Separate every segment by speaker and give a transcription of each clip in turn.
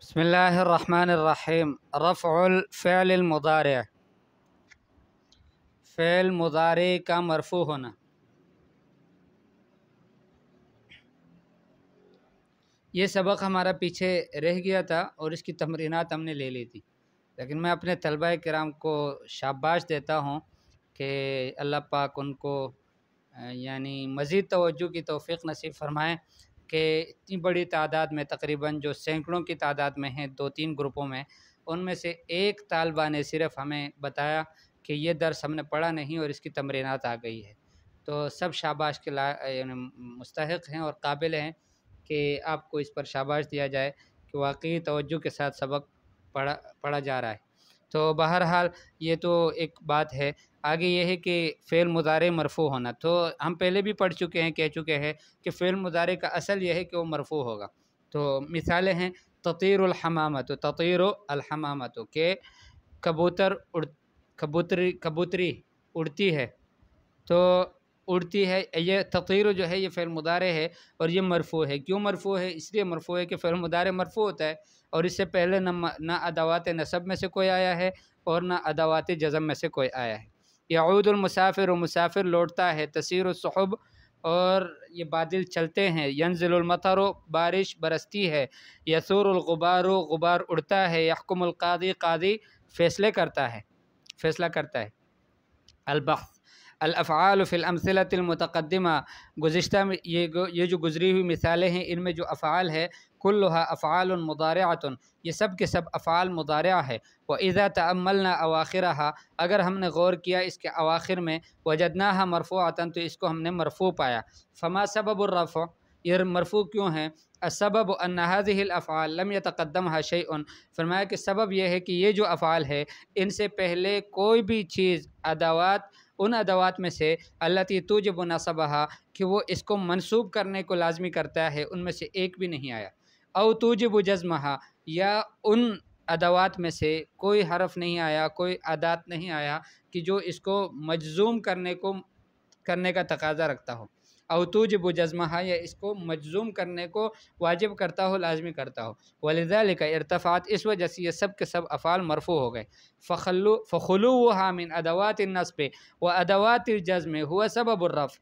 Speaker 1: بسم اللہ الرحمن الرحیم۔ رفع الفعل المضارع، فعل مضارع کا مرفوع ہونا۔ یہ سبق ہمارا پیچھے رہ گیا تھا اور اس کی تمرینات ہم نے لے لی تھی، لیکن میں اپنے طلبہ کرام کو شاباش دیتا ہوں کہ اللہ پاک ان کو یعنی مزید توجہ کی توفیق نصیب فرمائیں کہ اتنی بڑی تعداد میں، تقریباً جو سینکڑوں کی تعداد میں ہیں، 2-3 گروپوں میں، ان میں سے ایک طالبہ نے صرف ہمیں بتایا کہ یہ درس ہم نے پڑھا نہیں اور اس کی تمرینات آ گئی ہے۔ تو سب شاباش کے یعنی مستحق ہیں اور قابل ہیں کہ آپ کو اس پر شاباش دیا جائے کہ واقعی توجہ کے ساتھ سبق پڑھا جا رہا ہے۔ تو بہرحال یہ تو ایک بات ہے۔ آگے یہ ہے کہ فعل مضارع مرفوع ہونا، تو ہم پہلے بھی پڑھ چکے ہیں، کہہ چکے ہیں کہ فعل مضارع کا اصل یہ ہے کہ وہ مرفوع ہوگا۔ تو مثالیں ہیں تطیر الحمامۃ، تطیر الحمامۃ کہ کبوتری اڑتی ہے، تو اڑتی ہے، یہ تطیر جو ہے یہ فعل مضارع ہے اور یہ مرفوع ہے۔ کیوں مرفوع ہے؟ اس لیے مرفوع ہے کہ فعل مضارع مرفوع ہوتا ہے اور اس سے پہلے نہ ادوات نصب میں سے کوئی آیا ہے اور نہ ادوات جزم میں سے کوئی آیا ہے۔ یعود المسافر، و مسافر لوٹتا ہے، تسیر السحب اور یہ بادل چلتے ہیں، ینزل المطر، بارش برستی ہے، یثور الغبار، غبار اڑتا ہے، یحکم القاضی، قاضی فیصلہ کرتا ہے۔ البحث الافعال فی الامثلۃ المتقدمہ، گزشتہ میں یہ جو گزری ہوئی مثالیں ہیں، ان میں جو افعال ہے کلھا افعال مضارعۃ، یہ سب کے سب افعال مضارعہ ہے۔ واذا تاملنا اواخرها، اگر ہم نے غور کیا اس کے اواخر میں، وجدناها مرفوعۃ، تو اس کو ہم نے مرفوع پایا۔ فما سبب الرفع، یہ مرفوع کیوں ہے؟ السبب ان هذه الافعال لم يتقدمها شيء، فرمایا کہ سبب یہ ہے کہ یہ جو افعال ہے ان سے پہلے کوئی بھی چیز، ان ادوات میں سے التی توجب نصبها، کہ وہ اس کو منصوب کرنے کو لازمی کرتا ہے، ان میں سے ایک بھی نہیں آیا۔ او توجب جزمها، یا ان ادوات میں سے کوئی حرف نہیں آیا، کوئی ادات نہیں آیا کہ جو اس کو مجزوم کرنے کا تقاضا رکھتا ہو۔ او توجب جزمها، یا اس کو مجزوم کرنے کو واجب کرتا ہو، لازمی کرتا ہو۔ ولذلك ارتفعت، اس وجہ سے یہ سب کے سب افعال مرفوع ہو گئے۔ فخلوها من ادوات النصب وادوات الجزم هو سبب الرفع،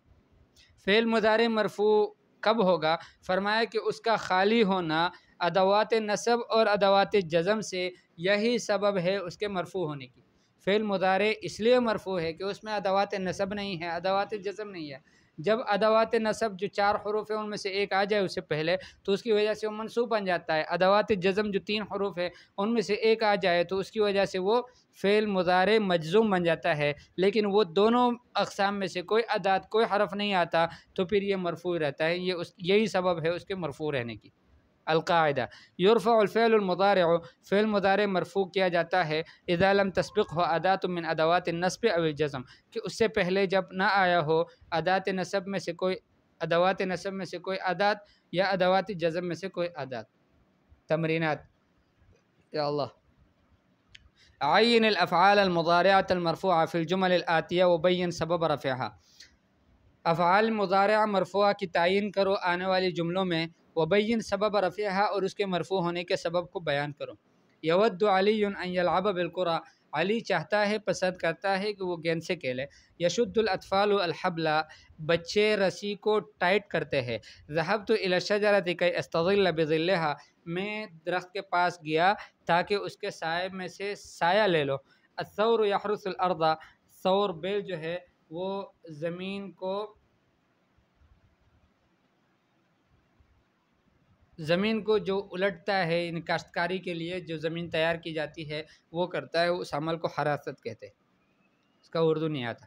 Speaker 1: فعل مضارع مرفوع کب ہوگا؟ فرمایا کہ اس کا خالی ہونا ادوات نصب اور ادوات جزم سے، یہی سبب ہے اس کے مرفوع ہونے کی۔ فعل مضارع اس لیے مرفوع ہے کہ اس میں ادوات نصب نہیں ہے، ادوات جزم نہیں ہے۔ جب ادوات نصب جو 4 حروف ہیں ان میں سے ایک آ جائے اس سے پہلے، تو اس کی وجہ سے وہ منصوب بن جاتا ہے۔ ادوات جزم جو 3 حروف ہے ان میں سے ایک آ جائے تو اس کی وجہ سے وہ فعل مضارع مجزوم بن جاتا ہے، لیکن وہ دونوں اقسام میں سے کوئی ادات، کوئی حرف نہیں آتا تو پھر یہ مرفوع رہتا ہے۔ یہی سبب ہے اس کے مرفوع رہنے کی۔ القاعدہ یرفع الفعل المضارع، فعل مضارع مرفوع کیا جاتا ہے اذا لم تسبقه ادات من ادوات النصب او الجزم، کہ اس سے پہلے جب نہ آیا ہو ادوات نصب میں سے کوئی ادات یا ادوات جزم میں سے کوئی ادات۔ تمرینات، یا اللہ، عین الافعال المضارعة المرفوعة في الجمل الآتیہ وبین سبب رفعها، افعال مضارعہ مرفوعہ کی تعین کرو آنے والی جملوں میں، وبین سبب رفعها، اور اس کے مرفوع ہونے کے سبب کو بیان کرو۔ یود علی ان یلعب بالکرہ، علی چاہتا ہے، پسند کرتا ہے کہ وہ گیند سے کھیلے۔ یشد الاطفال الحبل، بچے رسی کو ٹائٹ کرتے ہیں۔ ذهبت الى الشجرة كي استظل بظلها، میں درخت کے پاس گیا تاکہ اس کے سائے میں سے سایہ لے لو۔ الثور یحرث الارض، ثور بیل جو ہے وہ زمین کو جو الٹتا ہے، ان کاشتکاری کے لیے جو زمین تیار کی جاتی ہے وہ کرتا ہے، اس عمل کو حراست کہتے ہیں، اس کا اردو نہیں آتا۔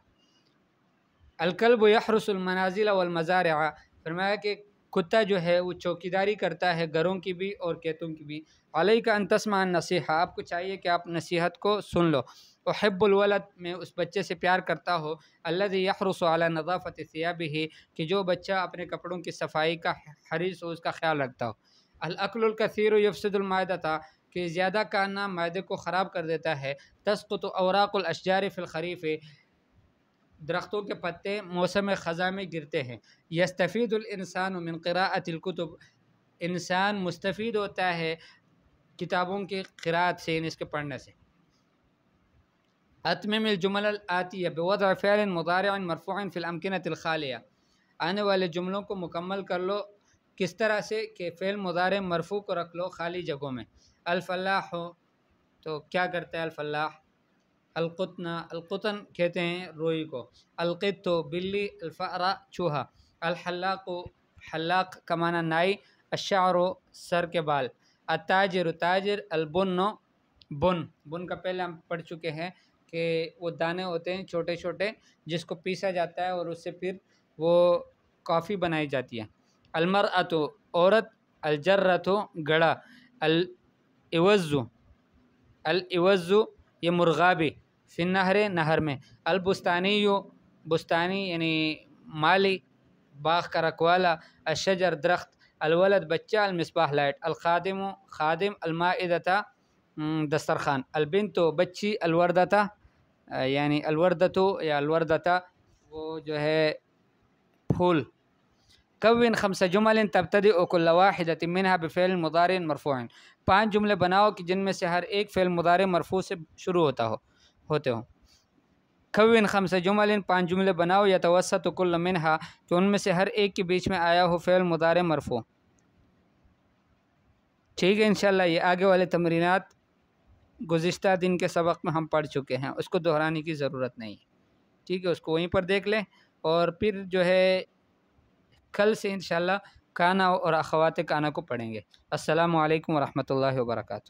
Speaker 1: الکلب یحرس المنازل والمزارع، فرمایا کہ کتا جو ہے وہ چوکیداری کرتا ہے گھروں کی بھی اور کھیتوں کی بھی۔ علیک ان تسمع النصیحہ، آپ کو چاہیے کہ آپ نصیحت کو سن لو۔ احب الولد، میں اس بچے سے پیار کرتا ہو، الذی یحرس علی نظافت ثیابہ، کہ جو بچہ اپنے کپڑوں کی صفائی کا حریص ہو، اس کا خیال رکھتا ہو۔ الاکل الکثیر یفسد المعدۃ، کہ زیادہ کھانا معدے کو خراب کر دیتا ہے۔ تسقط اوراق الاشجار فی الخریف، درختوں کے پتے موسم خزاں میں گرتے ہیں۔ یستفید الانسان من قراءۃ الکتب، انسان مستفید ہوتا ہے کتابوں کی قراءت سے، اس کے پڑھنے سے۔ اتمم الجمل الآتیہ بوضع فعل مضارع مرفوع فی الامکنۃ الخالیہ، آنے والے جملوں کو مکمل کر لو کس طرح سے کہ فعل مضارع مرفوع کو رکھ لو خالی جگہوں میں۔ الفلاح، تو کیا کرتا ہے الفلاح؟ القطن، القطن کہتے ہیں روئی کو۔ القط بلی، الفأر چوہا۔ الحلاق، حلاق کا معنی نائی۔ الشعر سر کے بال۔ التاجر تاجر۔ البن بن، بن کا پہلے ہم پڑھ چکے ہیں کہ وہ دانے ہوتے ہیں چھوٹے چھوٹے جس کو پیسا جاتا ہے اور اس سے پھر وہ کافی بنائی جاتی ہے۔ المرأۃ عورت۔ الجرۃ گڑا۔ العوض، العوض یہ مرغابی، فی النہر نہر میں۔ البستانی بستانی یعنی مالی، باغ کا رکوالا۔ الشجر درخت۔ الولد بچہ۔ المصباح لائٹ۔ الخادم خادم۔ المائدۃ دسترخوان۔ البنت بچی۔ الوردۃ یعنی الوردۃ یا الوردۃ وہ جو ہے پھول۔ کون 5 جمل تبتدئ كل واحدة منها بفعل مضارع مرفوع، 5 جملے بناؤ کہ جن میں سے ہر ایک فعل مضارع مرفوع سے شروع ہوتے ہوں۔ کون 5 جمل، 5 جملے بناؤ یتوسط كل منها کہ ان میں سے ہر ایک کے بیچ میں آیا ہو فعل مضارع مرفوع۔ ٹھیک ہے، انشاءاللہ یہ آگے والے تمرینات گزشتہ دن کے سبق میں ہم پڑھ چکے ہیں، اس کو دہرانے کی ضرورت نہیں ہے۔ ٹھیک ہے، اس کو وہیں پر دیکھ لیں، اور پھر جو ہے کل سے انشاءاللہ کانا اور اخوات کانا کو پڑھیں گے۔ السلام علیکم ورحمۃ اللہ وبرکاتہ۔